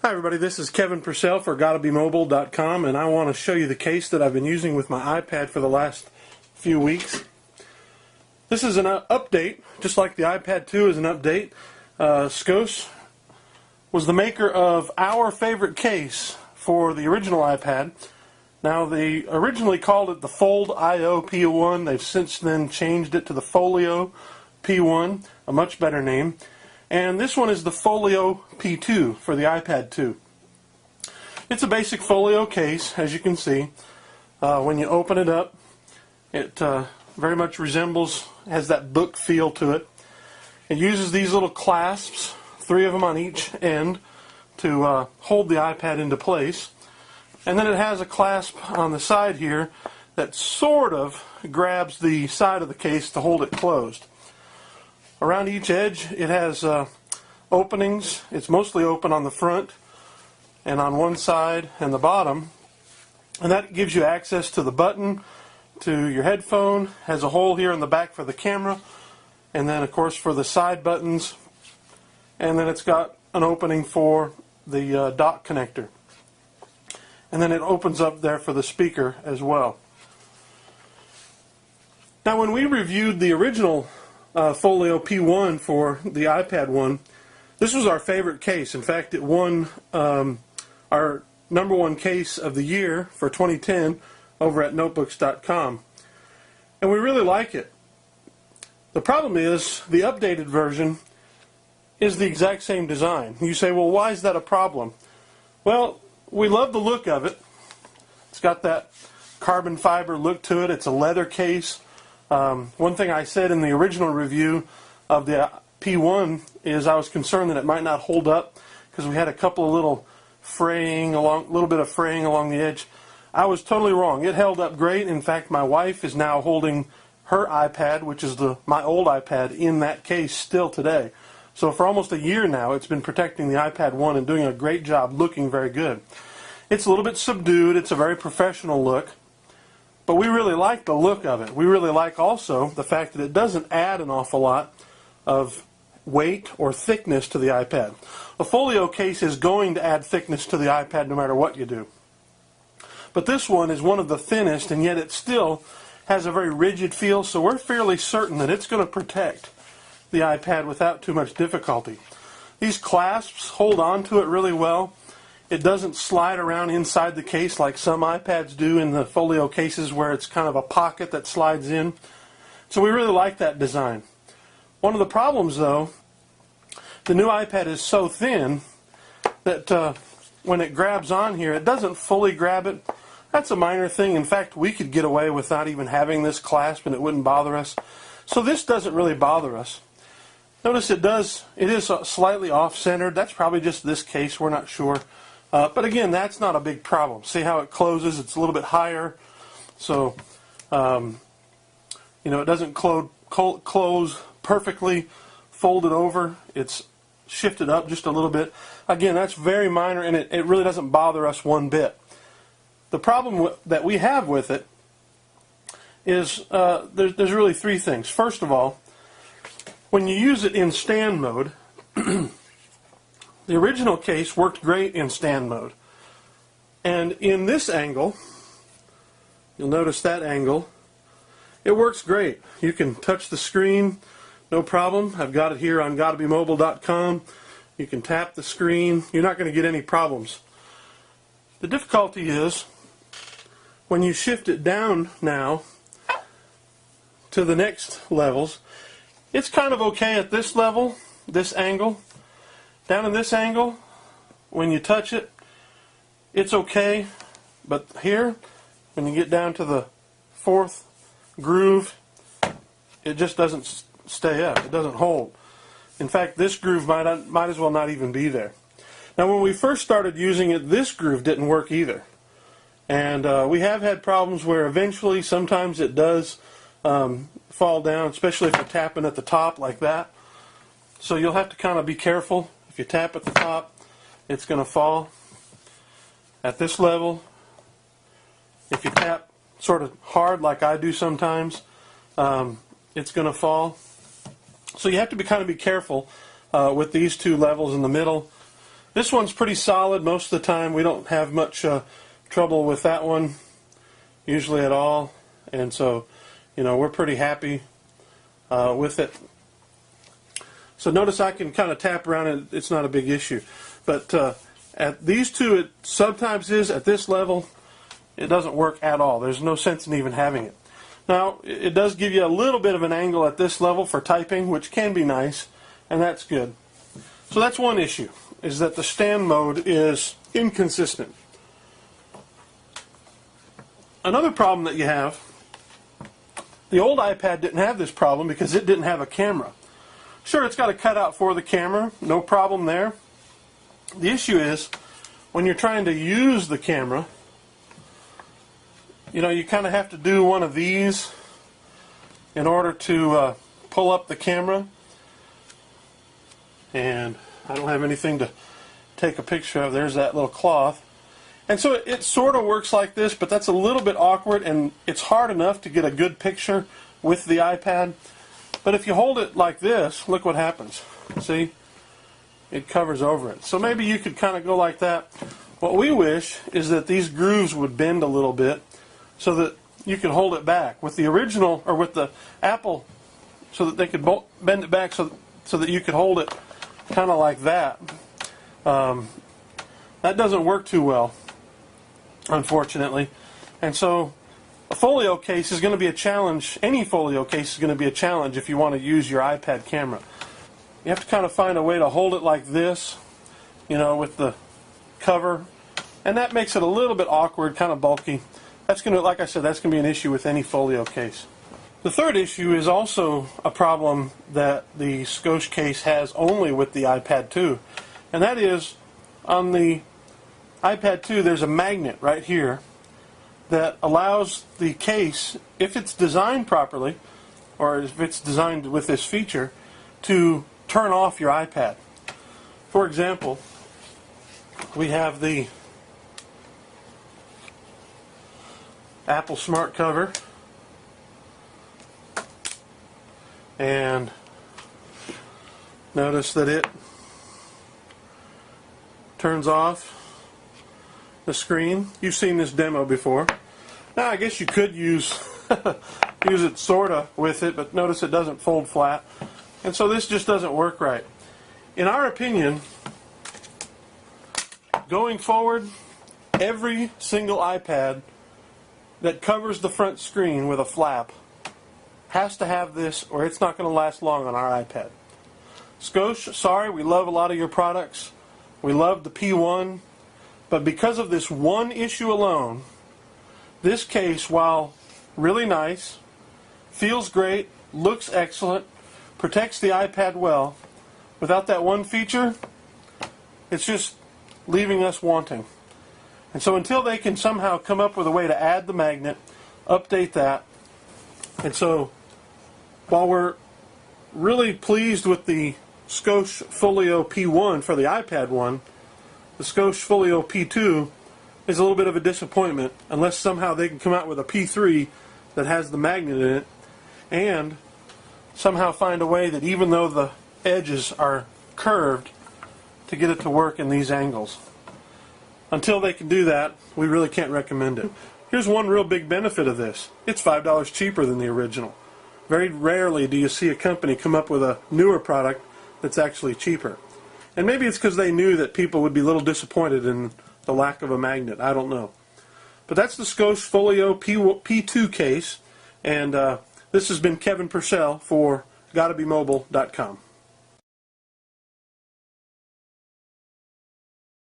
Hi everybody, this is Kevin Purcell for GottaBeMobile.com, and I want to show you the case that I've been using with my iPad for the last few weeks. This is an update, just like the iPad 2 is an update. Scos was the maker of our favorite case for the original iPad. Now, they originally called it the Fold IO P1. They've since then changed it to the Folio P1, a much better name. And this one is the Folio P2 for the iPad 2. It's a basic folio case, as you can see. When you open it up, it very much resembles, has that book feel to it. It uses these little clasps, 3 of them on each end, to hold the iPad into place. And then it has a clasp on the side here that sort of grabs the side of the case to hold it closed. Around each edge it has openings. It's mostly open on the front and on one side and the bottom, and that gives you access to the button, to your headphone. Has a hole here in the back for the camera, and then of course for the side buttons, and then it's got an opening for the dock connector, and then it opens up there for the speaker as well. Now, when we reviewed the original Folio P1 for the iPad 1, this was our favorite case. In fact, it won our #1 case of the year for 2010 over at Notebooks.com. And we really like it. The problem is the updated version is the exact same design. You say, well, why is that a problem? Well, we love the look of it. It's got that carbon fiber look to it. It's a leather case. One thing I said in the original review of the P1 is I was concerned that it might not hold up because we had a couple of little bit of fraying along the edge. I was totally wrong. It held up great. In fact, my wife is now holding her iPad, which is my old iPad, in that case still today. So for almost a year now, it's been protecting the iPad 1 and doing a great job, looking very good. It's a little bit subdued. It's a very professional look. But we really like the look of it. We really like also the fact that it doesn't add an awful lot of weight or thickness to the iPad. A folio case is going to add thickness to the iPad no matter what you do. But this one is one of the thinnest, and yet it still has a very rigid feel, so we're fairly certain that it's going to protect the iPad without too much difficulty. These clasps hold on to it really well. It doesn't slide around inside the case like some iPads do in the folio cases where it's kind of a pocket that slides in. So we really like that design. One of the problems, though, the new iPad is so thin that when it grabs on here, it doesn't fully grab it. That's a minor thing. In fact, we could get away with not even having this clasp and it wouldn't bother us. So this doesn't really bother us. Notice it is slightly off-centered. That's probably just this case. We're not sure. But again, that's not a big problem. See how it closes? It's a little bit higher. So, it doesn't close perfectly folded over. It's shifted up just a little bit. Again, that's very minor, and it really doesn't bother us one bit. The problem that we have with it is there's really 3 things. First of all, when you use it in stand mode, the original case worked great in stand mode. And in this angle, you'll notice that angle, it works great. You can touch the screen, no problem. I've got it here on GottaBeMobile.com. You can tap the screen. You're not going to get any problems. The difficulty is when you shift it down now to the next levels, it's kind of okay at this level, this angle. Down in this angle, when you touch it, it's okay. But here, when you get down to the 4th groove, it just doesn't stay up. It doesn't hold. In fact, this groove might as well not even be there. Now, when we first started using it, this groove didn't work either. And we have had problems where eventually, sometimes it does fall down, especially if you're tapping at the top like that. So you'll have to kind of be careful. If you tap at the top, it's going to fall. At this level, if you tap sort of hard like I do sometimes, it's going to fall. So you have to kind of be careful with these 2 levels in the middle. This one's pretty solid most of the time. We don't have much trouble with that one, usually at all. And so, you know, we're pretty happy with it. So notice I can kind of tap around and it's not a big issue. But at these two, it sometimes is. At this level, it doesn't work at all. There's no sense in even having it. Now, it does give you a little bit of an angle at this level for typing, which can be nice, and that's good. So that's one issue, is that the stand mode is inconsistent. Another problem that you have, the old iPad didn't have this problem because it didn't have a camera. Sure, it's got a cutout for the camera, no problem there. The issue is, when you're trying to use the camera, you know, you kind of have to do one of these in order to pull up the camera. And I don't have anything to take a picture of. There's that little cloth. And so it sort of works like this, but that's a little bit awkward, and it's hard enough to get a good picture with the iPad. But if you hold it like this, look what happens. See? It covers over it. So maybe you could kind of go like that. What we wish is that these grooves would bend a little bit so that you could hold it back. With the original, or with the Apple, so that they could bend it back so that you could hold it kind of like that. That doesn't work too well, unfortunately. And so a folio case is going to be a challenge. Any folio case is going to be a challenge if you want to use your iPad camera. You have to kind of find a way to hold it like this, you know, with the cover. And that makes it a little bit awkward, kind of bulky. That's going to, like I said, that's going to be an issue with any folio case. The third issue is also a problem that the Scosche case has only with the iPad 2. And that is, on the iPad 2, there's a magnet right here that allows the case, if it's designed properly, or if it's designed with this feature, to turn off your iPad. For example, we have the Apple Smart Cover, and notice that it turns off the screen. You've seen this demo before. Now I guess you could use use it sorta with it, but notice it doesn't fold flat. And so this just doesn't work right. In our opinion, going forward, every single iPad that covers the front screen with a flap has to have this, or it's not going to last long on our iPad. Scosche, sorry, we love a lot of your products. We love the P1, but because of this one issue alone, this case, while really nice, feels great, looks excellent, protects the iPad well, without that one feature, it's just leaving us wanting. And so until they can somehow come up with a way to add the magnet, update that. And so while we're really pleased with the Scosche Folio P1 for the iPad 1, the Scosche Folio P2 is a little bit of a disappointment unless somehow they can come out with a P3 that has the magnet in it and somehow find a way that even though the edges are curved, to get it to work in these angles. Until they can do that, we really can't recommend it. Here's one real big benefit of this. It's $5 cheaper than the original. Very rarely do you see a company come up with a newer product that's actually cheaper. And maybe it's because they knew that people would be a little disappointed in the lack of a magnet. I don't know. But that's the Scosche Folio P2 case. And this has been Kevin Purcell for GottaBeMobile.com.